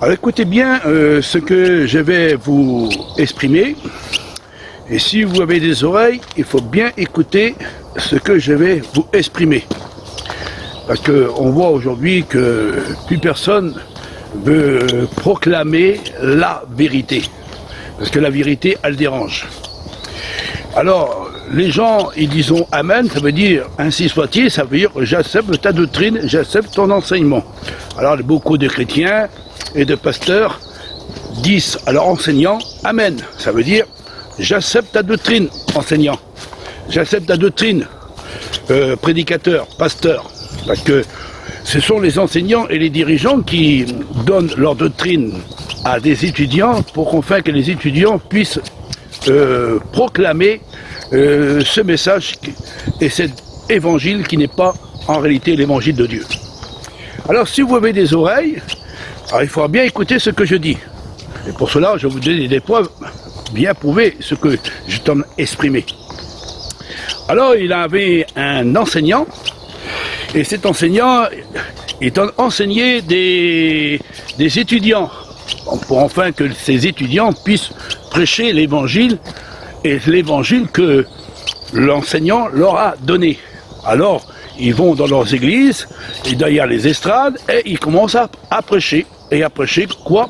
Alors écoutez bien ce que je vais vous exprimer. Et si vous avez des oreilles, il faut bien écouter ce que je vais vous exprimer. Parce qu'on voit aujourd'hui que plus personne veut proclamer la vérité. Parce que la vérité, elle dérange. Alors, les gens, ils disent Amen, ça veut dire ainsi soit-il, ça veut dire j'accepte ta doctrine, j'accepte ton enseignement. Alors, beaucoup de chrétiens et de pasteurs disent à leurs enseignants Amen, ça veut dire j'accepte ta doctrine, enseignant. J'accepte ta doctrine, prédicateur, pasteur. Parce que ce sont les enseignants et les dirigeants qui donnent leur doctrine à des étudiants pour qu'enfin que les étudiants puissent proclamer ce message et cet évangile qui n'est pas en réalité l'évangile de Dieu. Alors si vous avez des oreilles, alors il faudra bien écouter ce que je dis. Et pour cela, je vais vous donner des preuves bien prouver ce que je t'en ai exprimé. Alors il avait un enseignant, et cet enseignant est enseigné des étudiants, pour enfin que ces étudiants puissent prêcher l'évangile, et l'évangile que l'enseignant leur a donné. Alors ils vont dans leurs églises, et derrière les estrades, et ils commencent à prêcher. Et à prêcher quoi?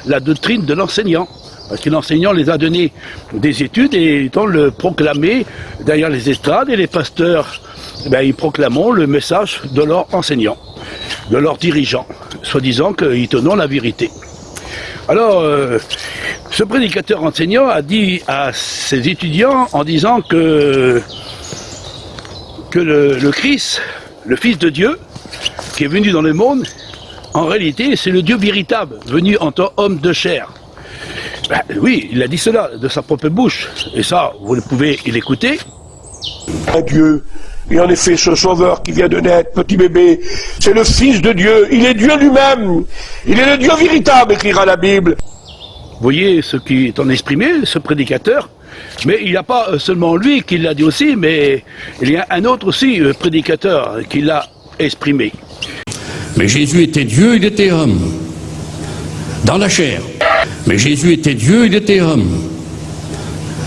La doctrine de l'enseignant. Parce que l'enseignant les a donné des études et ils ont le proclamé derrière les estrades et les pasteurs, ils proclament le message de leur enseignant, de leur dirigeant, soi-disant qu'ils tenons la vérité. Alors, ce prédicateur enseignant a dit à ses étudiants en disant que le Christ, le Fils de Dieu, qui est venu dans le monde, en réalité, c'est le Dieu véritable, venu en tant qu'homme de chair. Oui, il a dit cela de sa propre bouche. Et ça, vous pouvez l'écouter. Dieu. Et en effet, ce sauveur qui vient de naître, petit bébé, c'est le Fils de Dieu. Il est Dieu lui-même. Il est le Dieu véritable, écrira la Bible. Vous voyez ce qui est en exprimé, ce prédicateur. Mais il n'y a pas seulement lui qui l'a dit aussi, mais il y a un autre aussi, prédicateur, qui l'a exprimé. Mais Jésus était Dieu, il était homme. Dans la chair. Mais Jésus était Dieu, il était homme.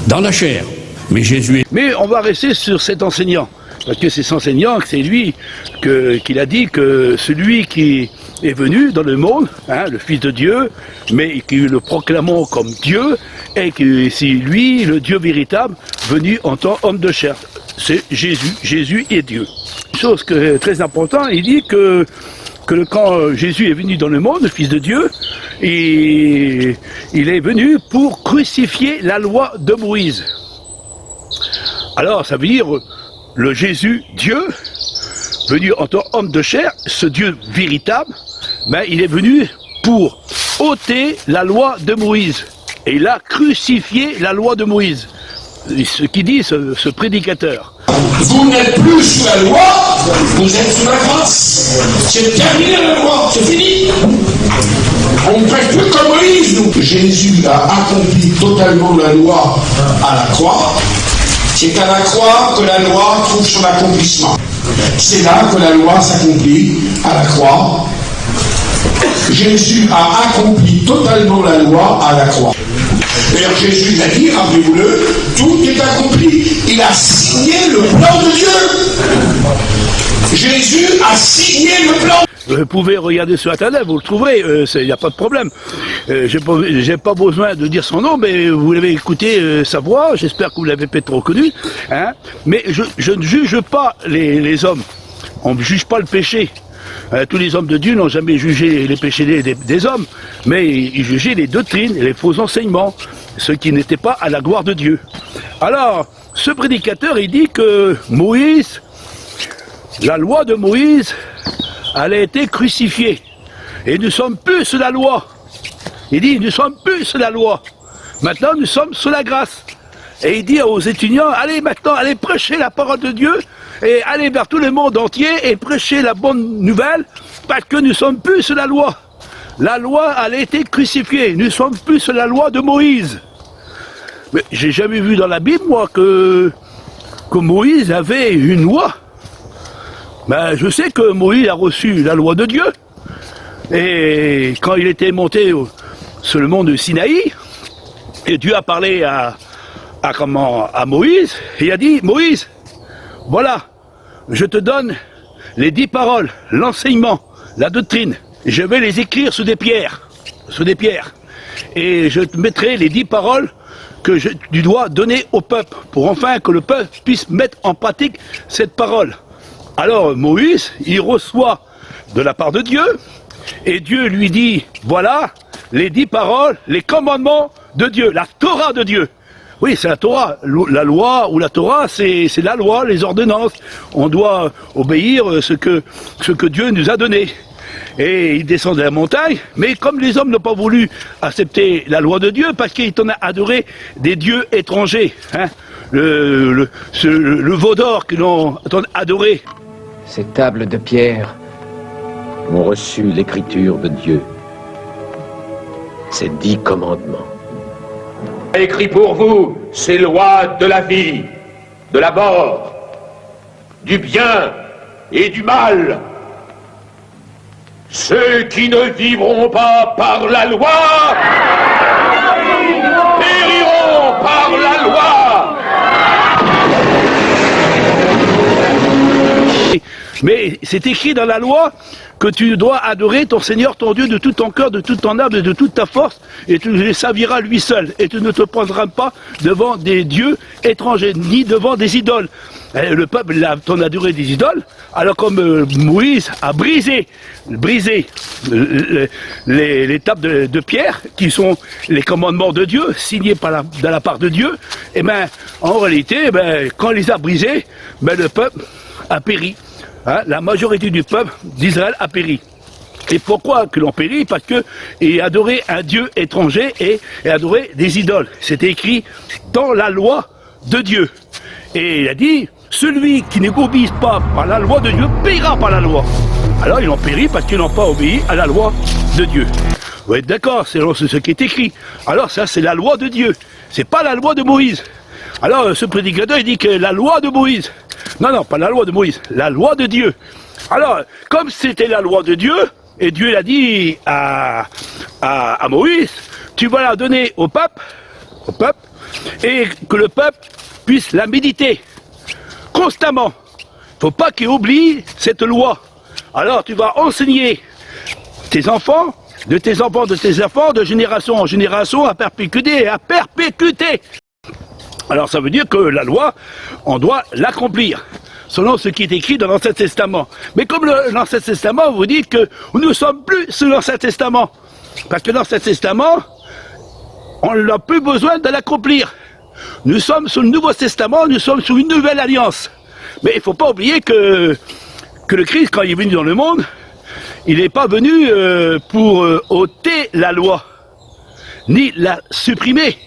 Dans la chair. Mais Jésus. Mais on va rester sur cet enseignant. Parce que c'est cet enseignant, c'est lui qu'il a dit que celui qui est venu dans le monde, le Fils de Dieu, mais qui le proclamons comme Dieu, et que c'est lui, le Dieu véritable, venu en tant qu'homme de chair. C'est Jésus. Jésus est Dieu. Une chose très importante, il dit que quand Jésus est venu dans le monde, le Fils de Dieu, il est venu pour crucifier la loi de Moïse. Alors, ça veut dire le Jésus, Dieu, venu en tant qu'homme de chair, ce Dieu véritable, il est venu pour ôter la loi de Moïse. Et il a crucifié la loi de Moïse. Ce qui dit ce prédicateur. Vous n'êtes plus sous la loi, vous êtes sous la grâce. C'est terminé la loi, c'est fini. On ne fait plus comme Moïse, nous. Jésus a accompli totalement la loi à la croix. C'est à la croix que la loi trouve son accomplissement. C'est là que la loi s'accomplit, à la croix. Jésus a accompli totalement la loi à la croix. D'ailleurs, Jésus a dit, rappelez-vous-le, tout est accompli. Il a signé le plan de Dieu. Jésus a signé le plan. Vous pouvez regarder sur Internet, vous le trouverez, il n'y a pas de problème. J'ai pas besoin de dire son nom, mais vous l'avez écouté sa voix, j'espère que vous l'avez peut-être reconnu. Mais je ne juge pas les hommes, on ne juge pas le péché. Tous les hommes de Dieu n'ont jamais jugé les péchés des hommes, mais ils jugeaient les doctrines et les faux enseignements, ce qui n'était pas à la gloire de Dieu. Alors, ce prédicateur, il dit que Moïse, la loi de Moïse, elle a été crucifiée. Et nous sommes plus sous la loi. Il dit, nous sommes plus sous la loi. Maintenant, nous sommes sous la grâce. Et il dit aux étudiants, allez maintenant, allez prêcher la parole de Dieu, et allez vers tout le monde entier et prêcher la bonne nouvelle, parce que nous sommes plus sous la loi. La loi, elle a été crucifiée. Nous sommes plus sous la loi de Moïse. Mais j'ai jamais vu dans la Bible, moi, que Moïse avait une loi. Je sais que Moïse a reçu la loi de Dieu, Et quand il était monté sur le mont de Sinaï, et Dieu a parlé à Moïse, et il a dit, Moïse, voilà, je te donne les 10 paroles, l'enseignement, la doctrine. Je vais les écrire sur des pierres. Et je te mettrai les 10 paroles que tu dois donner au peuple, pour enfin que le peuple puisse mettre en pratique cette parole. Alors Moïse, il reçoit de la part de Dieu, et Dieu lui dit, voilà les 10 paroles, les commandements de Dieu, la Torah de Dieu. Oui, c'est la Torah. La loi ou la Torah, c'est la loi, les ordonnances. On doit obéir ce que Dieu nous a donné. Et il descend de la montagne, mais comme les hommes n'ont pas voulu accepter la loi de Dieu, parce qu'ils ont adoré des dieux étrangers, hein, le veau d'or qu'ils ont adoré. Ces tables de pierre ont reçu l'écriture de Dieu, ces 10 commandements. Écrit pour vous ces lois de la vie, de la mort, du bien et du mal. Ceux qui ne vivront pas par la loi périront par la loi. Mais c'est écrit dans la loi que tu dois adorer ton Seigneur, ton Dieu, de tout ton cœur, de toute ton âme et de toute ta force, et tu le serviras lui seul, et tu ne te prendras pas devant des dieux étrangers, ni devant des idoles. Et le peuple t'en a adoré des idoles, alors comme Moïse a brisé les tables de pierre, qui sont les commandements de Dieu, signés de la part de Dieu, et ben en réalité, quand il les a brisés, le peuple a péri. Hein, la majorité du peuple d'Israël a péri. Et pourquoi que l'on périt? Parce qu'il adorait un Dieu étranger et adorait des idoles. C'était écrit dans la loi de Dieu. Et il a dit, celui qui n'obéit pas par la loi de Dieu périra par la loi. Alors ils ont péri parce qu'ils n'ont pas obéi à la loi de Dieu. Vous êtes d'accord, c'est ce qui est écrit. Alors ça c'est la loi de Dieu, c'est pas la loi de Moïse. Alors ce prédicateur il dit que la loi de Moïse, non, pas la loi de Moïse, la loi de Dieu. Alors, comme c'était la loi de Dieu, et Dieu l'a dit à Moïse, tu vas la donner au peuple, et que le peuple puisse la méditer constamment. Il ne faut pas qu'il oublie cette loi. Alors tu vas enseigner tes enfants, de tes enfants, de génération en génération, à perpétuer. Alors ça veut dire que la loi, on doit l'accomplir, selon ce qui est écrit dans l'Ancien Testament. Mais comme l'Ancien Testament vous dit que nous ne sommes plus sous l'Ancien Testament, parce que l'Ancien Testament, on n'a plus besoin de l'accomplir. Nous sommes sous le Nouveau Testament, nous sommes sous une nouvelle alliance. Mais il ne faut pas oublier que le Christ, quand il est venu dans le monde, il n'est pas venu pour ôter la loi, ni la supprimer.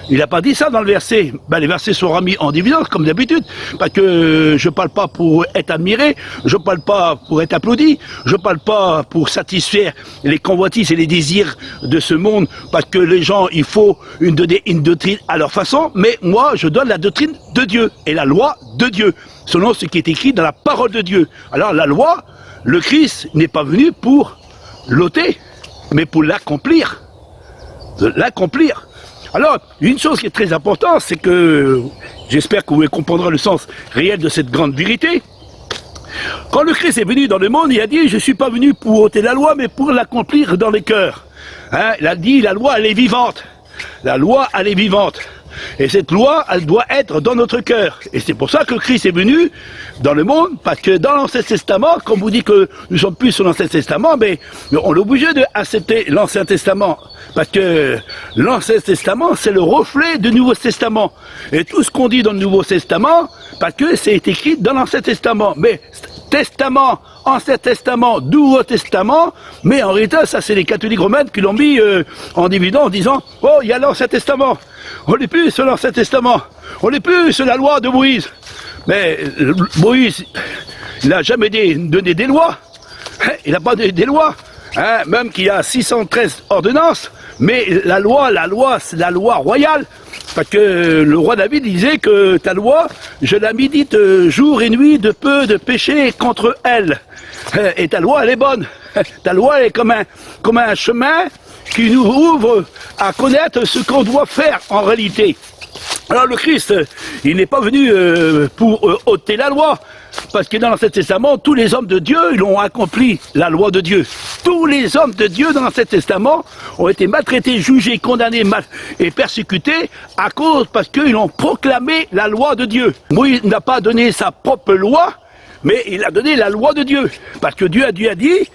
Il n'a pas dit ça dans le verset. Les versets sont remis en division, comme d'habitude, parce que je ne parle pas pour être admiré, je ne parle pas pour être applaudi, je ne parle pas pour satisfaire les convoitises et les désirs de ce monde, parce que les gens, il faut une doctrine à leur façon, mais moi, je donne la doctrine de Dieu, et la loi de Dieu, selon ce qui est écrit dans la parole de Dieu. Alors la loi, le Christ n'est pas venu pour l'ôter, mais pour l'accomplir. L'accomplir. Alors, une chose qui est très importante, c'est que, j'espère que vous comprendrez le sens réel de cette grande vérité. Quand le Christ est venu dans le monde, il a dit, je ne suis pas venu pour ôter la loi, mais pour l'accomplir dans les cœurs. Hein, il a dit, la loi, elle est vivante. La loi, elle est vivante. Et cette loi, elle doit être dans notre cœur. Et c'est pour ça que Christ est venu dans le monde, parce que dans l'Ancien Testament, comme vous dites que nous ne sommes plus sur l'Ancien Testament, mais on est obligé d'accepter l'Ancien Testament. Parce que l'Ancien Testament, c'est le reflet du Nouveau Testament. Et tout ce qu'on dit dans le Nouveau Testament, parce que c'est écrit dans l'Ancien Testament. Mais Testament, Ancien Testament, Nouveau Testament, mais en réalité, ça c'est les catholiques romains qui l'ont mis en dividant en disant « Oh, il y a l'Ancien Testament, on n'est plus sur l'Ancien Testament, on n'est plus sur la loi de Moïse. » Mais Moïse, il n'a jamais donné des lois, il n'a pas donné des lois, même qu'il y a 613 ordonnances, mais la loi, c'est la loi royale, Parce que le roi David disait que ta loi, je la médite jour et nuit de peu de péché contre elle. Et ta loi, elle est bonne. Ta loi, elle est comme un chemin qui nous ouvre à connaître ce qu'on doit faire en réalité. Alors le Christ, il n'est pas venu pour ôter la loi, parce que dans l'Ancien Testament, tous les hommes de Dieu, ils ont accompli la loi de Dieu. Tous les hommes de Dieu dans l'Ancien Testament ont été maltraités, jugés, condamnés et persécutés parce qu'ils ont proclamé la loi de Dieu. Moïse n'a pas donné sa propre loi, mais il a donné la loi de Dieu. Parce que Dieu a dit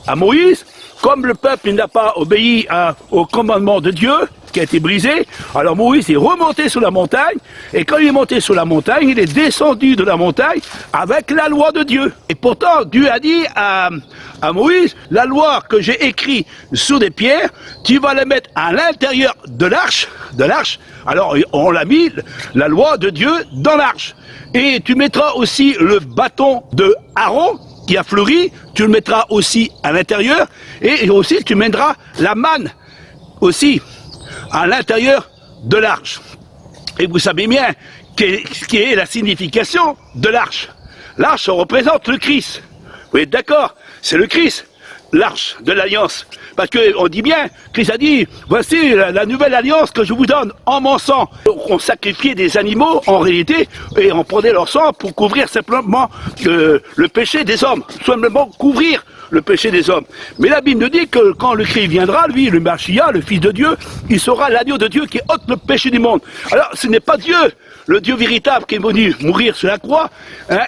à Moïse, comme le peuple n'a pas obéi au commandement de Dieu, qui a été brisé, alors Moïse est remonté sur la montagne, et quand il est monté sur la montagne, il est descendu de la montagne avec la loi de Dieu. Et pourtant, Dieu a dit à Moïse, la loi que j'ai écrite sur des pierres, tu vas la mettre à l'intérieur de l'arche, alors on l'a mis, la loi de Dieu, dans l'arche. Et tu mettras aussi le bâton de Aaron, qui a fleuri, tu le mettras aussi à l'intérieur, et aussi tu mèneras la manne, aussi, à l'intérieur de l'arche. Et vous savez bien ce qui est la signification de l'arche. L'arche représente le Christ. Vous êtes d'accord? C'est le Christ, l'arche de l'alliance. Parce qu'on dit bien, Christ a dit, voici la nouvelle alliance que je vous donne en mon sang. On sacrifiait des animaux en réalité et on prenait leur sang pour couvrir simplement le péché des hommes. Simplement couvrir le péché des hommes. Mais la Bible nous dit que quand le Christ viendra, lui, le Machia, le Fils de Dieu, il sera l'agneau de Dieu qui ôte le péché du monde. Alors ce n'est pas Dieu, le Dieu véritable qui est venu mourir sur la croix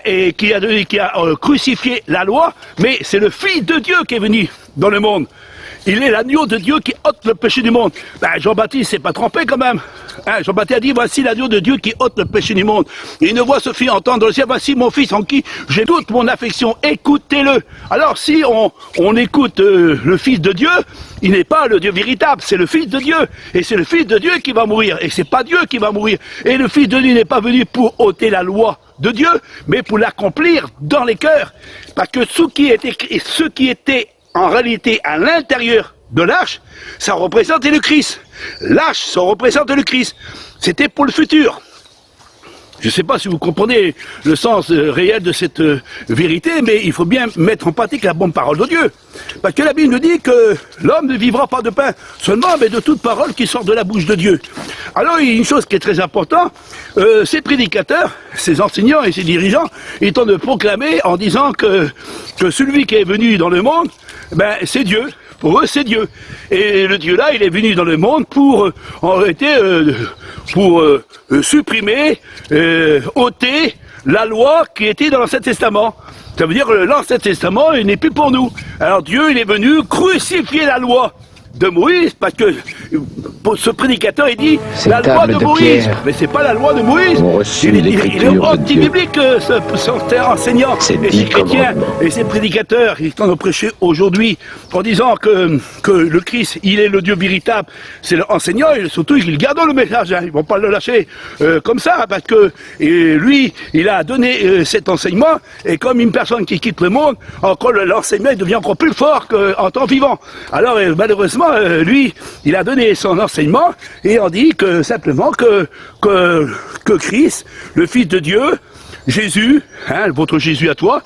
et qui a crucifié la loi, mais c'est le Fils de Dieu qui est venu dans le monde. Il est l'agneau de Dieu qui ôte le péché du monde. Jean-Baptiste s'est pas trompé quand même. Jean-Baptiste a dit, voici l'agneau de Dieu qui ôte le péché du monde. Et une voix se fit entendre dans le ciel, voici mon fils en qui j'ai toute mon affection, écoutez-le. Alors si on écoute le Fils de Dieu, il n'est pas le Dieu véritable, c'est le Fils de Dieu. Et c'est le Fils de Dieu qui va mourir, et c'est pas Dieu qui va mourir. Et le Fils de Dieu n'est pas venu pour ôter la loi de Dieu, mais pour l'accomplir dans les cœurs. Parce que ce qui était en réalité à l'intérieur de l'arche, ça représentait le Christ. L'arche, ça représente le Christ. C'était pour le futur. Je ne sais pas si vous comprenez le sens réel de cette vérité, mais il faut bien mettre en pratique la bonne parole de Dieu. Parce que la Bible nous dit que l'homme ne vivra pas de pain seulement, mais de toute parole qui sort de la bouche de Dieu. Alors il y a une chose qui est très importante, ces prédicateurs, ces enseignants et ces dirigeants, ils tentent de proclamer en disant que celui qui est venu dans le monde, c'est Dieu. Pour eux, c'est Dieu. Et le Dieu-là, il est venu dans le monde pour, en réalité, supprimer, ôter la loi qui était dans l'Ancien Testament. Ça veut dire que l'Ancien Testament, il n'est plus pour nous. Alors Dieu, il est venu crucifier la loi de Moïse, parce que ce prédicateur, il dit la loi de Moïse, mais c'est pas la loi de Moïse. Il est anti-biblique, ce enseignant, et ces chrétiens, et ces prédicateurs, ils tentent de prêcher aujourd'hui, en disant que le Christ, il est le Dieu véritable, c'est l'enseignant, et surtout, ils gardent le message, ils vont pas le lâcher comme ça, parce que lui, il a donné cet enseignement, et comme une personne qui quitte le monde, encore l'enseignement devient encore plus fort qu'en temps vivant. Alors, malheureusement, lui, il a donné son enseignement et on dit que simplement que Christ, le Fils de Dieu, Jésus, votre Jésus à toi,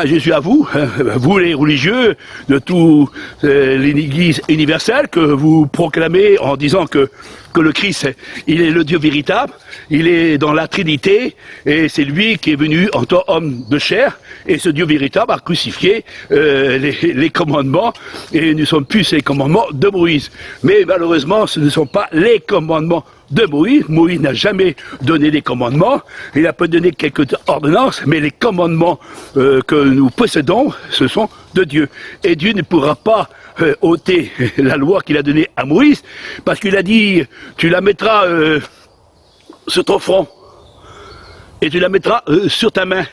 Jésus à vous, vous les religieux de toute l'Église universelle que vous proclamez en disant que le Christ, il est le Dieu véritable, il est dans la Trinité, et c'est lui qui est venu en tant qu'homme de chair, et ce Dieu véritable a crucifié les commandements, et ne sont plus ces commandements de Moïse. Mais malheureusement, ce ne sont pas les commandements de Moïse. Moïse n'a jamais donné les commandements, il a pas donné quelques ordonnances, mais les commandements que nous possédons, ce sont de Dieu. Et Dieu ne pourra pas ôter la loi qu'il a donnée à Moïse, parce qu'il a dit, tu la mettras sur ton front, et tu la mettras sur ta main.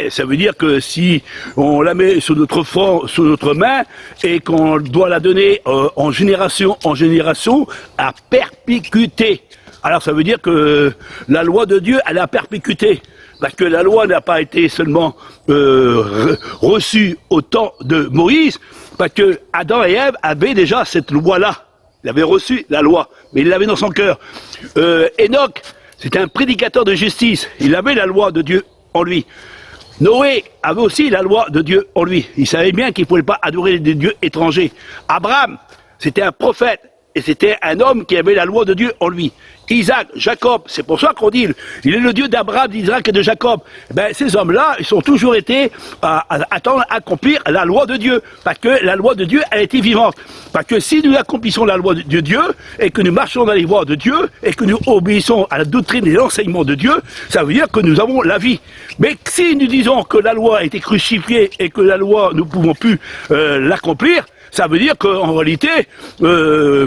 Ça veut dire que si on la met sur notre front, sur notre main, et qu'on doit la donner en génération à perpétuité. Alors ça veut dire que la loi de Dieu, elle a perpétuité. Parce que la loi n'a pas été seulement reçue au temps de Moïse, parce que Adam et Ève avaient déjà cette loi-là. il avait reçu la loi, mais il l'avait dans son cœur. Enoch, c'était un prédicateur de justice, il avait la loi de Dieu en lui. Noé avait aussi la loi de Dieu en lui, il savait bien qu'il ne pouvait pas adorer des dieux étrangers. Abraham, c'était un prophète, et c'était un homme qui avait la loi de Dieu en lui. Isaac, Jacob, c'est pour ça qu'on dit, il est le Dieu d'Abraham, d'Isaac et de Jacob. Ben, ces hommes-là, ils ont toujours été à attendre à accomplir la loi de Dieu, parce que la loi de Dieu, elle était vivante. Parce que si nous accomplissons la loi de Dieu, et que nous marchons dans les voies de Dieu, et que nous obéissons à la doctrine et l'enseignement de Dieu, ça veut dire que nous avons la vie. Mais si nous disons que la loi a été crucifiée, et que la loi, nous ne pouvons plus l'accomplir, ça veut dire qu'en réalité,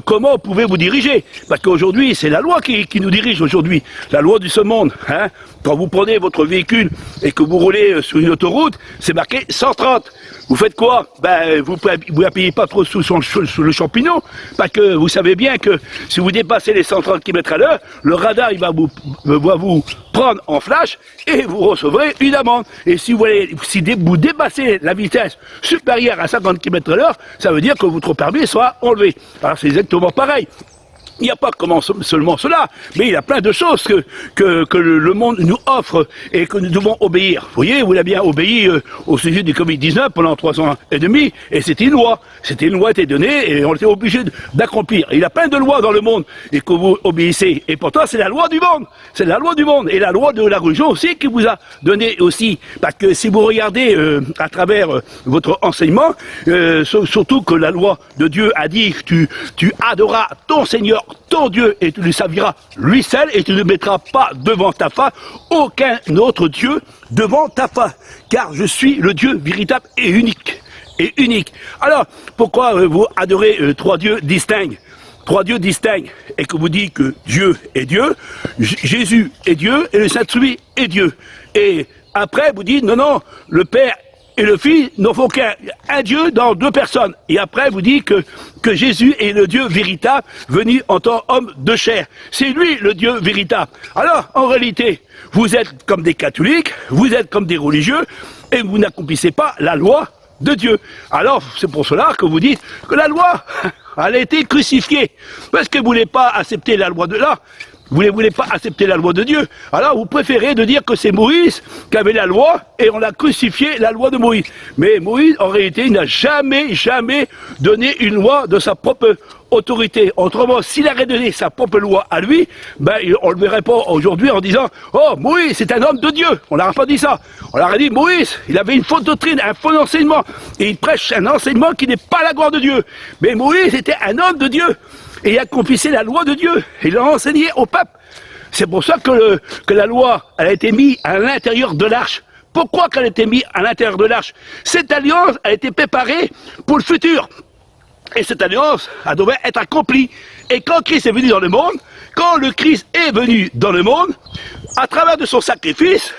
comment pouvez-vous diriger? Parce qu'aujourd'hui, c'est la loi qui nous dirige aujourd'hui, la loi de ce monde. Hein? Quand vous prenez votre véhicule et que vous roulez sur une autoroute, c'est marqué 130. Vous faites quoi? Ben, vous n'appuyez pas trop sous le champignon, parce que vous savez bien que si vous dépassez les 130 km à l'heure, le radar il va vous prendre en flash et vous recevrez une amende. Et si vous dépassez la vitesse supérieure à 50 km à l'heure, ça veut dire que votre permis soit enlevé. Alors c'est exactement pareil. Il n'y a pas seulement cela, mais il y a plein de choses que le monde nous offre et que nous devons obéir. Vous voyez, vous l'avez bien obéi au sujet du Covid-19 pendant 3 ans et demi, et c'était une loi. C'était une loi qui était donnée et on était obligé d'accomplir. Il y a plein de lois dans le monde et que vous obéissez. Et pourtant, c'est la loi du monde. C'est la loi du monde. Et la loi de la religion aussi qui vous a donné aussi. Parce que si vous regardez à travers votre enseignement, surtout que la loi de Dieu a dit que tu adoreras ton Seigneur, ton Dieu, et tu lui serviras lui seul, et tu ne mettras pas devant ta face aucun autre Dieu devant ta face, car je suis le Dieu véritable et unique. Et unique. Alors, pourquoi vous adorez 3 dieux distincts? 3 dieux distincts, et que vous dites que Dieu est Dieu, Jésus est Dieu, et le Saint-Esprit est Dieu. Et après, vous dites, non, le Père et le Fils n'en font qu'un Dieu dans 2 personnes. Et après, vous dites que Jésus est le Dieu véritable, venu en tant qu'homme de chair. C'est lui le Dieu véritable. Alors, en réalité, vous êtes comme des catholiques, vous êtes comme des religieux, et vous n'accomplissez pas la loi de Dieu. Alors, c'est pour cela que vous dites que la loi, elle a été crucifiée. Parce que vous ne voulez pas accepter la loi de là. Vous ne voulez pas accepter la loi de Dieu. Alors vous préférez de dire que c'est Moïse qui avait la loi et on a crucifié la loi de Moïse. Mais Moïse, en réalité, il n'a jamais donné une loi de sa propre autorité. Autrement, s'il avait donné sa propre loi à lui, ben, on ne le verrait pas aujourd'hui en disant « Oh, Moïse, c'est un homme de Dieu ». On n'aurait pas dit ça. On aurait dit « Moïse, il avait une fausse doctrine, un faux enseignement. Et il prêche un enseignement qui n'est pas la gloire de Dieu. » Mais Moïse était un homme de Dieu. Et il accomplissait la loi de Dieu. Il l'a enseigné au peuple. C'est pour ça que la loi, elle a été mise à l'intérieur de l'arche. Pourquoi qu'elle a été mise à l'intérieur de l'arche? Cette alliance a été préparée pour le futur. Et cette alliance, elle devait être accomplie. Et quand Christ est venu dans le monde, à travers de son sacrifice,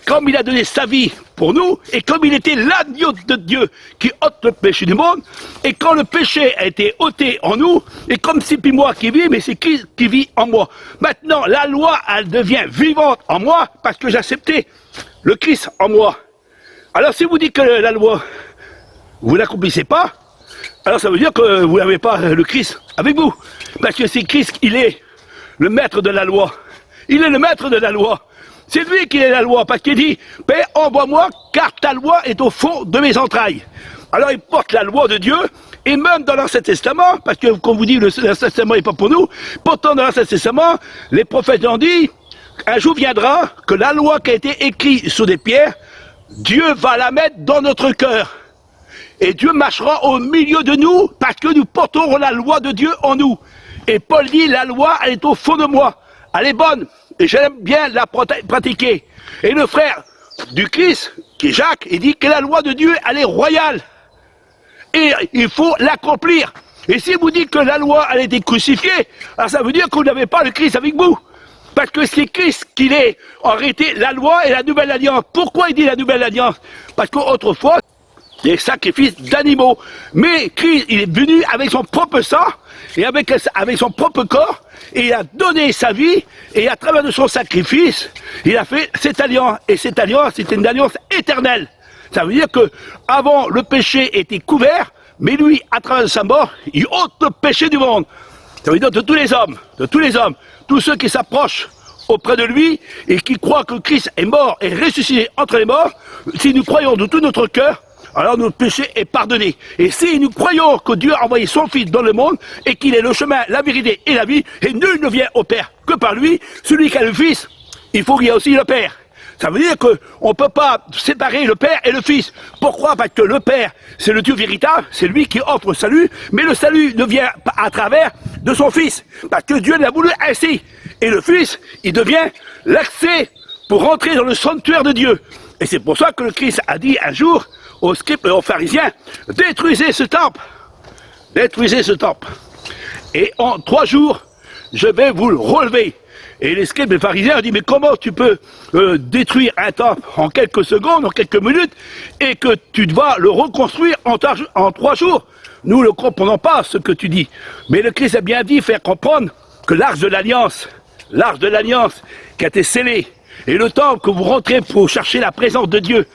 comme il a donné sa vie pour nous, et comme il était l'agneau de Dieu qui ôte le péché du monde, et quand le péché a été ôté en nous, et comme c'est plus moi qui vis, mais c'est Christ qui vit en moi. Maintenant, la loi, elle devient vivante en moi, parce que j'ai accepté le Christ en moi. Alors si vous dites que la loi, vous ne l'accomplissez pas, alors ça veut dire que vous n'avez pas le Christ avec vous. Parce que c'est Christ, il est le maître de la loi. Il est le maître de la loi. C'est lui qui est la loi, parce qu'il dit « Père, envoie-moi, car ta loi est au fond de mes entrailles. » Alors il porte la loi de Dieu, et même dans l'Ancien Testament, parce que comme vous dites, l'Ancien Testament n'est pas pour nous, pourtant dans l'Ancien Testament, les prophètes ont dit « Un jour viendra que la loi qui a été écrite sur des pierres, Dieu va la mettre dans notre cœur. Et Dieu marchera au milieu de nous, parce que nous porterons la loi de Dieu en nous. » Et Paul dit « La loi, elle est au fond de moi. Elle est bonne. Et j'aime bien la pratiquer. » Et le frère du Christ, qui est Jacques, il dit que la loi de Dieu, elle est royale. Et il faut l'accomplir. Et si vous dites que la loi, elle a été crucifiée, alors ça veut dire que vous n'avez pas le Christ avec vous. Parce que c'est Christ qui est en réalité la loi et la nouvelle alliance. Pourquoi il dit la nouvelle alliance? Parce qu'autrefois, des sacrifices d'animaux. Mais Christ, il est venu avec son propre sang et avec son propre corps, et il a donné sa vie, et à travers de son sacrifice, il a fait cette alliance. Et cette alliance, c'est une alliance éternelle. Ça veut dire que avant le péché était couvert mais lui, à travers sa mort, il ôte le péché du monde. Ça veut dire de tous les hommes, tous ceux qui s'approchent auprès de lui et qui croient que Christ est mort et ressuscité entre les morts, si nous croyons de tout notre cœur, alors notre péché est pardonné. Et si nous croyons que Dieu a envoyé son Fils dans le monde et qu'il est le chemin, la vérité et la vie, et nul ne vient au Père que par lui, celui qui a le Fils, il faut qu'il y ait aussi le Père. Ça veut dire qu'on ne peut pas séparer le Père et le Fils. Pourquoi? Parce que le Père, c'est le Dieu véritable, c'est lui qui offre le salut, mais le salut ne vient pas à travers de son Fils, parce que Dieu l'a voulu ainsi. Et le Fils, il devient l'accès pour rentrer dans le sanctuaire de Dieu. Et c'est pour ça que le Christ a dit un jour aux scribes et aux pharisiens, détruisez ce temple. Détruisez ce temple. Et en 3 jours, je vais vous le relever. Et les scribes et les pharisiens ont dit, mais comment tu peux détruire un temple en quelques secondes, en quelques minutes, et que tu dois le reconstruire en 3 jours? Nous ne comprenons pas ce que tu dis. Mais le Christ a bien dit, faire comprendre que l'arche de l'alliance qui a été scellée, et le temple que vous rentrez pour chercher la présence de Dieu,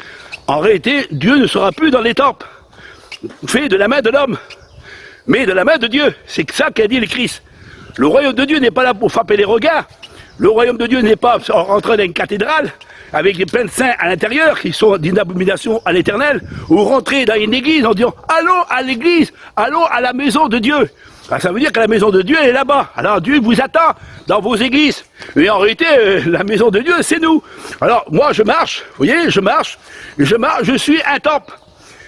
en réalité, Dieu ne sera plus dans les temples, fait de la main de l'homme, mais de la main de Dieu. C'est ça qu'a dit le Christ. Le royaume de Dieu n'est pas là pour frapper les regards. Le royaume de Dieu n'est pas rentrer dans une cathédrale avec plein de saints à l'intérieur qui sont d'une abomination à l'éternel, ou rentrer dans une église en disant « Allons à l'église, allons à la maison de Dieu ». Ça veut dire que la maison de Dieu est là-bas. Alors Dieu vous attend dans vos églises. Mais en réalité, la maison de Dieu, c'est nous. Alors moi, je marche, vous voyez, je marche, je suis un temple.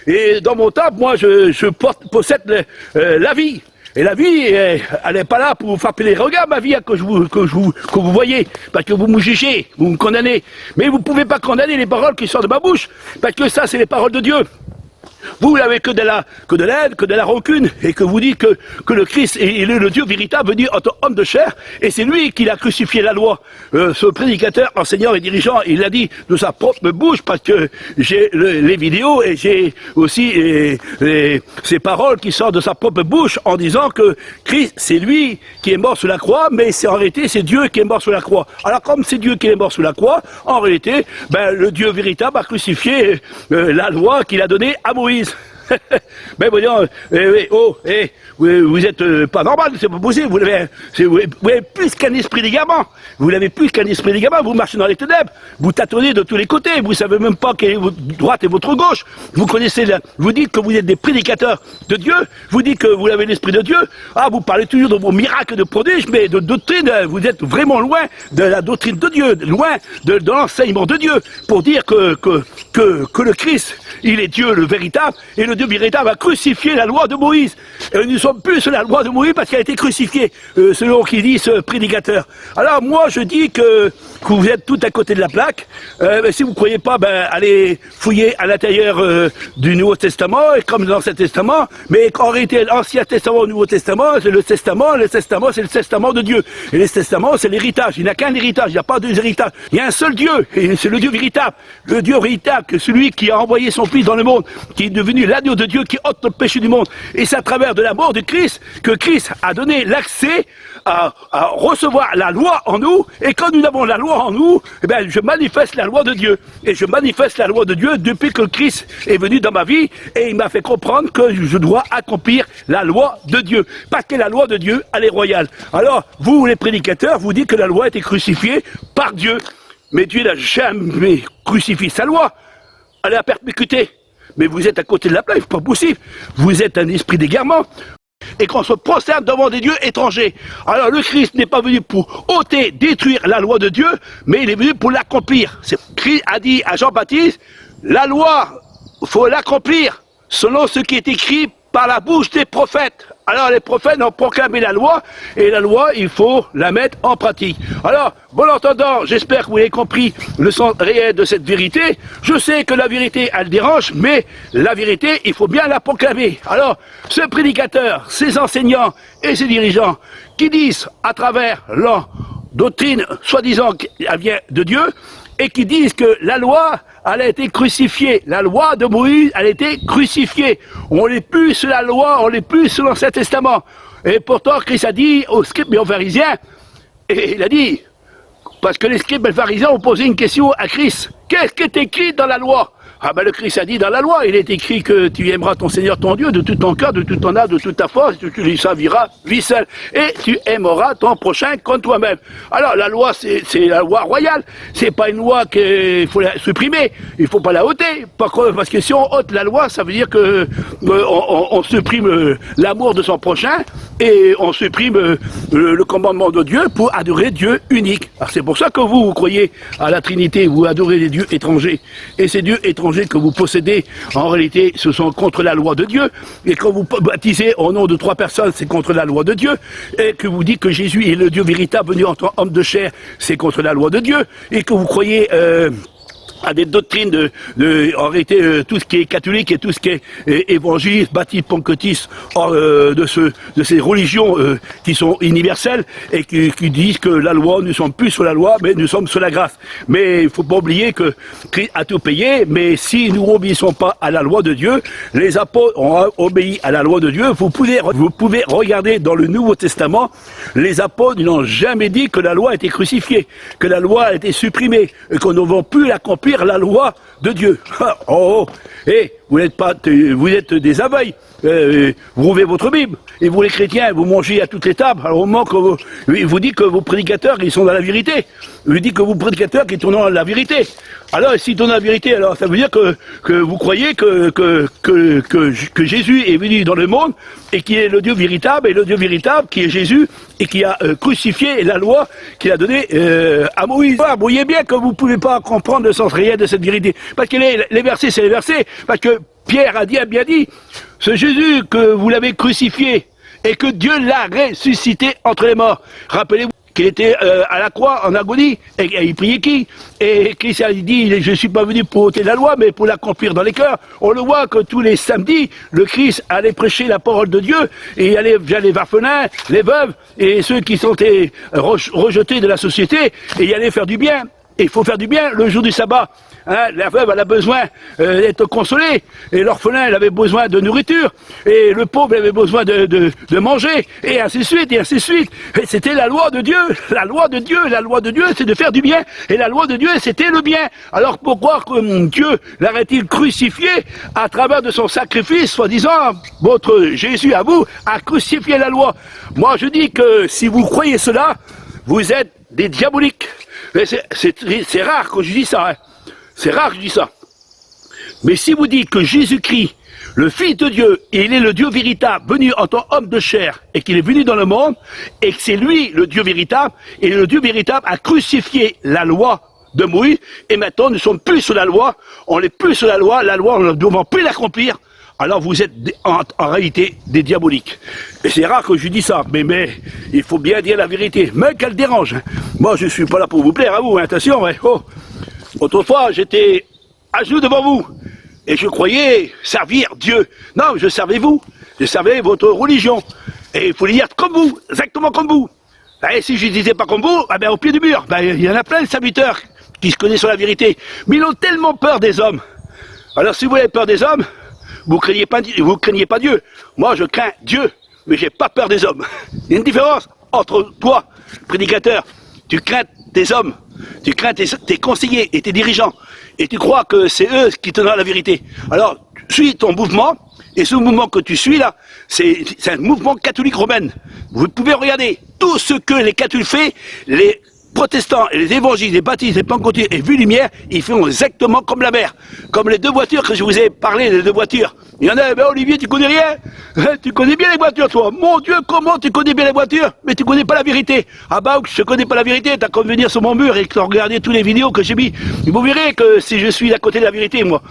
Et dans mon temple, moi, je possède la vie. Et la vie, elle n'est pas là pour vous frapper les regards, ma vie, que vous voyez, parce que vous me jugez, vous me condamnez. Mais vous ne pouvez pas condamner les paroles qui sortent de ma bouche, parce que ça, c'est les paroles de Dieu. Vous n'avez que de l'aide, que de la rancune, et que vous dites que le Christ est le Dieu véritable venu en tant homme de chair, et c'est lui qui a crucifié la loi. Ce prédicateur, enseignant et dirigeant, il l'a dit de sa propre bouche, parce que j'ai les vidéos et j'ai aussi ces paroles qui sortent de sa propre bouche en disant que Christ, c'est lui qui est mort sur la croix, mais en réalité, c'est Dieu qui est mort sur la croix. Alors comme c'est Dieu qui est mort sur la croix, en réalité, le Dieu véritable a crucifié la loi qu'il a donnée à Moïse. Mais voyons, vous êtes pas normal, c'est pas possible, vous avez plus qu'un esprit d'égarement, vous marchez dans les ténèbres, vous tâtonnez de tous les côtés, vous savez même pas quelle est votre droite et votre gauche, vous dites que vous êtes des prédicateurs de Dieu, vous dites que vous avez l'esprit de Dieu, vous parlez toujours de vos miracles de prodiges, mais de doctrine, vous êtes vraiment loin de la doctrine de Dieu, loin de l'enseignement de Dieu, pour dire que le Christ, il est Dieu le véritable, et le Dieu véritable a crucifié la loi de Moïse. Et nous ne sommes plus sur la loi de Moïse parce qu'elle a été crucifiée, selon qu'il dit ce prédicateur. Alors moi je dis que vous êtes tout à côté de la plaque. Si vous ne croyez pas, allez fouiller à l'intérieur du Nouveau Testament, et comme dans l'Ancien Testament, mais en réalité l'Ancien Testament, le Nouveau Testament, c'est le testament c'est le testament de Dieu. Et le testament c'est l'héritage, il n'y a qu'un héritage, il n'y a pas deux héritages. Il y a un seul Dieu, et c'est le Dieu véritable. Le Dieu véritable, que celui qui a envoyé son Fils dans le monde, qui est devenu l'agneau de Dieu qui ôte le péché du monde. Et c'est à travers de la mort de Christ que Christ a donné l'accès à recevoir la loi en nous. Et quand nous avons la loi en nous, je manifeste la loi de Dieu. Et je manifeste la loi de Dieu depuis que Christ est venu dans ma vie, et il m'a fait comprendre que je dois accomplir la loi de Dieu. Parce que la loi de Dieu, elle est royale. Alors, vous les prédicateurs, vous dites que la loi a été crucifiée par Dieu. Mais Dieu n'a jamais crucifié sa loi. Elle est à perpétuité. Mais vous êtes à côté de la plaque, c'est pas possible. Vous êtes un esprit d'égarement. Et qu'on se prosterne devant des dieux étrangers. Alors le Christ n'est pas venu pour ôter, détruire la loi de Dieu, mais il est venu pour l'accomplir. Christ a dit à Jean-Baptiste, la loi, il faut l'accomplir, selon ce qui est écrit par la bouche des prophètes. Alors les prophètes ont proclamé la loi, et la loi, il faut la mettre en pratique. Alors, bon entendant, j'espère que vous avez compris le sens réel de cette vérité. Je sais que la vérité, elle dérange, mais la vérité, il faut bien la proclamer. Alors, ce prédicateur, ces enseignants et ces dirigeants qui disent à travers leur doctrine, soi-disant qu'elle vient de Dieu, et qui disent que la loi, elle a été crucifiée. La loi de Moïse, elle a été crucifiée. On n'est plus sur la loi, on n'est plus sur l'Ancien Testament. Et pourtant, Christ a dit aux scribes et aux pharisiens, et il a dit, parce que les scribes et les pharisiens ont posé une question à Christ. Qu'est-ce qui est écrit dans la loi? Ah ben le Christ a dit dans la loi, il est écrit que tu aimeras ton Seigneur ton Dieu de tout ton cœur, de toute ton âme, de toute ta force, tu lui serviras, vis seul, et tu aimeras ton prochain comme toi-même. Alors la loi, c'est la loi royale, c'est pas une loi qu'il faut la supprimer, il faut pas la ôter, parce que si on ôte la loi, ça veut dire que on supprime l'amour de son prochain, et on supprime le commandement de Dieu pour adorer Dieu unique. Alors c'est pour ça que vous croyez à la Trinité, vous adorez les dieux étrangers, et ces dieux étrangers que vous possédez, en réalité, ce sont contre la loi de Dieu. Et quand vous baptisez au nom de 3 personnes, c'est contre la loi de Dieu. Et que vous dites que Jésus est le Dieu véritable venu en tant qu'homme de chair, c'est contre la loi de Dieu. Et que vous croyez à des doctrines en réalité, tout ce qui est catholique et tout ce qui est évangéliste, baptiste, pentecôtiste, de ces religions qui sont universelles et qui disent que la loi, nous ne sommes plus sur la loi, mais nous sommes sur la grâce. Mais il ne faut pas oublier que Christ a tout payé, mais si nous n'obéissons pas à la loi de Dieu, les apôtres ont obéi à la loi de Dieu. Vous pouvez regarder dans le Nouveau Testament, les apôtres n'ont jamais dit que la loi a été crucifiée, que la loi a été supprimée, et qu'on ne va plus l'accomplir la loi de Dieu. Vous êtes des aveugles. Vous ouvrez votre Bible, et vous les chrétiens, vous mangez à toutes les tables, alors au moment que vous dites que vos prédicateurs, ils sont dans la vérité. Vous dites que vos prédicateurs, ils tournent dans la vérité. Alors, s'ils tournent dans la vérité, alors ça veut dire que vous croyez que Jésus est venu dans le monde, et qu'il est le Dieu véritable, et le Dieu véritable qui est Jésus, et qui a crucifié la loi qu'il a donnée à Moïse. Vous voyez bien que vous ne pouvez pas comprendre le sens réel de cette vérité. Parce que les versets, c'est les versets, parce que Pierre a bien dit, ce Jésus que vous l'avez crucifié et que Dieu l'a ressuscité entre les morts. Rappelez-vous qu'il était à la croix en agonie et il priait qui? Et Christ a dit, je ne suis pas venu pour ôter la loi mais pour l'accomplir dans les cœurs. On le voit que tous les samedis, le Christ allait prêcher la parole de Dieu et il allait vers les orphelins, les veuves et ceux qui sont rejetés de la société et il allait faire du bien. Et il faut faire du bien le jour du sabbat. Hein, la veuve, elle a besoin d'être consolée. Et l'orphelin, il avait besoin de nourriture. Et le pauvre, il avait besoin de manger. Et ainsi de suite, et ainsi de suite. Et c'était la loi de Dieu. La loi de Dieu, c'est de faire du bien. Et la loi de Dieu, c'était le bien. Alors pourquoi Dieu l'aurait-il crucifié à travers de son sacrifice, soi-disant, votre Jésus à vous a crucifié la loi. Moi, je dis que si vous croyez cela, vous êtes des diaboliques. C'est rare que je dis ça, hein. C'est rare que je dis ça. Mais si vous dites que Jésus-Christ, le Fils de Dieu, il est le Dieu véritable, venu en tant qu'homme de chair, et qu'il est venu dans le monde, et que c'est lui le Dieu véritable, et le Dieu véritable a crucifié la loi de Moïse, et maintenant nous ne sommes plus sur la loi, on n'est plus sur la loi on ne doit plus l'accomplir, alors vous êtes en réalité des diaboliques. Et c'est rare que je dis ça, mais il faut bien dire la vérité, même qu'elle dérange. Hein. Moi je ne suis pas là pour vous plaire à vous, hein, attention. Hein. Oh. Autrefois j'étais à genoux devant vous, et je croyais servir Dieu. Non, je servais vous, je servais votre religion. Et il faut le dire comme vous, exactement comme vous. Et si je ne disais pas comme vous, au pied du mur, il y en a plein de serviteurs qui se connaissent sur la vérité. Mais ils ont tellement peur des hommes. Alors si vous avez peur des hommes, vous craignez pas Dieu. Moi, je crains Dieu, mais j'ai pas peur des hommes. Il y a une différence entre toi, prédicateur. Tu crains tes hommes, tu crains tes conseillers et tes dirigeants, et tu crois que c'est eux qui te donnent la vérité. Alors, suis ton mouvement, et ce mouvement que tu suis là, c'est un mouvement catholique romain. Vous pouvez regarder tout ce que les catholiques font, les protestants, et les évangiles, les baptistes, les pentecôtistes et Vue Lumière, ils font exactement comme la mer. Comme les 2 voitures que je vous ai parlé, les 2 voitures. Il y en a, Olivier, tu connais rien? Tu connais bien les voitures, toi. Mon Dieu, comment tu connais bien les voitures? Mais tu connais pas la vérité. Ah je connais pas la vérité, t'as qu'à venir sur mon mur et que t'as regardé toutes les vidéos que j'ai mis. Vous verrez que si je suis à côté de la vérité, moi.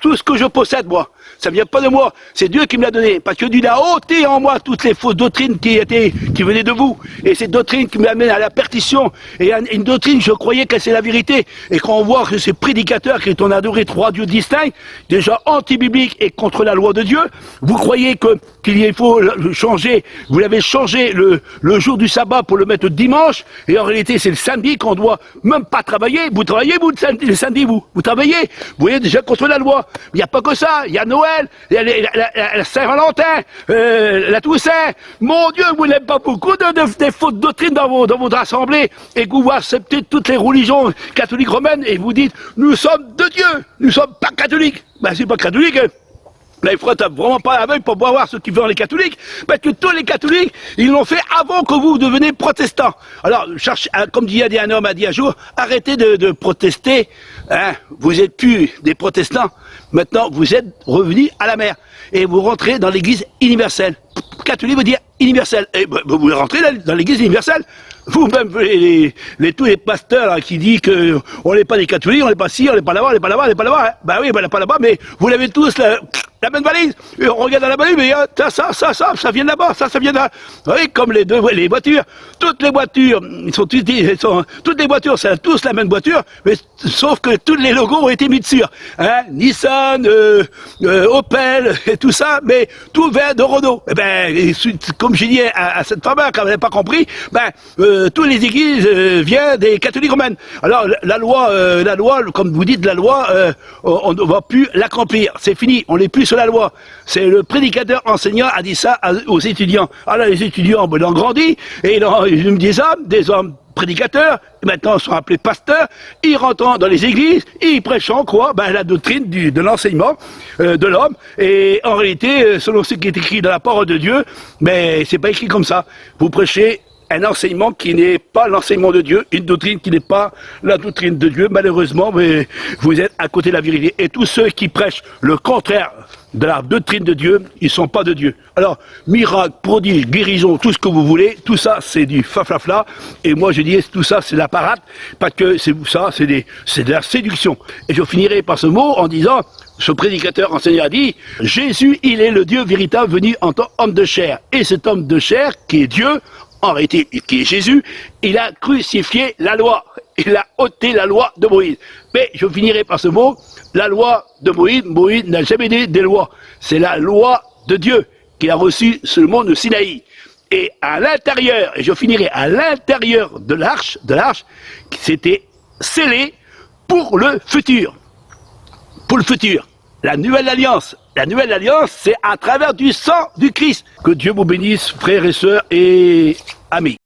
Tout ce que je possède, moi, ça vient pas de moi. C'est Dieu qui me l'a donné. Parce que Dieu a ôté en moi toutes les fausses doctrines qui venaient de vous. Et ces doctrines qui m'amènent à la perdition. Et une doctrine, je croyais que c'est la vérité. Et quand on voit que ces prédicateurs qui ont adoré 3 dieux distincts, déjà anti-bibliques et contre la loi de Dieu. Vous croyez qu'il faut changer, vous l'avez changé le jour du sabbat pour le mettre dimanche, et en réalité c'est le samedi qu'on doit même pas travailler. Vous travaillez, vous, le samedi, vous travaillez. Vous voyez déjà contre la loi. Il n'y a pas que ça, il y a Noël, il y a la Saint-Valentin, la Toussaint. Mon Dieu, vous n'avez pas beaucoup des fautes doctrines dans votre assemblée, et que vous acceptez toutes les religions catholiques romaines, et vous dites, nous sommes de Dieu, nous sommes pas catholiques. Ben c'est pas catholique, hein. Là, il faudrait vraiment pas l'aveugle pour voir ce qu'ils font les catholiques, parce que tous les catholiques, ils l'ont fait avant que vous deveniez protestants. Alors, comme dit un homme a dit un jour, arrêtez de protester, hein. Vous êtes plus des protestants, maintenant vous êtes revenus à la mer, et vous rentrez dans l'église universelle. Catholique veut dire universel, et vous rentrez dans l'église universelle. Vous-même, tous les pasteurs là, qui disent qu'on n'est pas des catholiques, on n'est pas ci, on n'est pas là-bas, on n'est pas là-bas, on n'est pas là-bas, hein. Ben oui, on n'est pas là-bas, mais vous l'avez tous la même valise. Et on regarde dans la valise, mais ça vient de là-bas, ça vient de là. Oui, comme les voitures. Toutes les voitures, toutes les voitures, c'est tous la même voiture, mais sauf que tous les logos ont été mis dessus. Hein, Nissan, Opel, et tout ça, mais tout vient de Renault. Et ben, comme j'ai dit à cette femme, quand elle n'avait pas compris, toutes les églises viennent des catholiques romaines. Alors, la loi, comme vous dites, la loi, on ne va plus l'accomplir. C'est fini, on n'est plus sur la loi. C'est le prédicateur enseignant a dit ça aux étudiants. Alors, les étudiants, ils ont grandi, et ils ont des hommes prédicateurs, et maintenant ils sont appelés pasteurs, ils rentrent dans les églises, ils prêchent quoi? La doctrine de l'enseignement de l'homme, et en réalité, selon ce qui est écrit dans la parole de Dieu, mais c'est pas écrit comme ça. Vous prêchez un enseignement qui n'est pas l'enseignement de Dieu, une doctrine qui n'est pas la doctrine de Dieu, malheureusement, mais vous êtes à côté de la vérité. Et tous ceux qui prêchent le contraire de la doctrine de Dieu, ils sont pas de Dieu. Alors, miracle, prodige, guérison, tout ce que vous voulez, tout ça, c'est du faflafla. Et moi, je dis, tout ça, c'est de la parade, parce que c'est de la séduction. Et je finirai par ce mot en disant, ce prédicateur enseignant a dit, Jésus, il est le Dieu véritable venu en tant qu'homme de chair. Et cet homme de chair, qui est Dieu, en réalité, qui est Jésus, il a crucifié la loi. Il a ôté la loi de Moïse. Mais je finirai par ce mot, la loi de Moïse, Moïse n'a jamais dit des lois. C'est la loi de Dieu qu'il a reçue sur le mont de Sinaï. Et à l'intérieur, et je finirai à l'intérieur de l'arche, c'était scellé pour le futur. Pour le futur. La nouvelle alliance, c'est à travers du sang du Christ. Que Dieu vous bénisse, frères et sœurs et amis.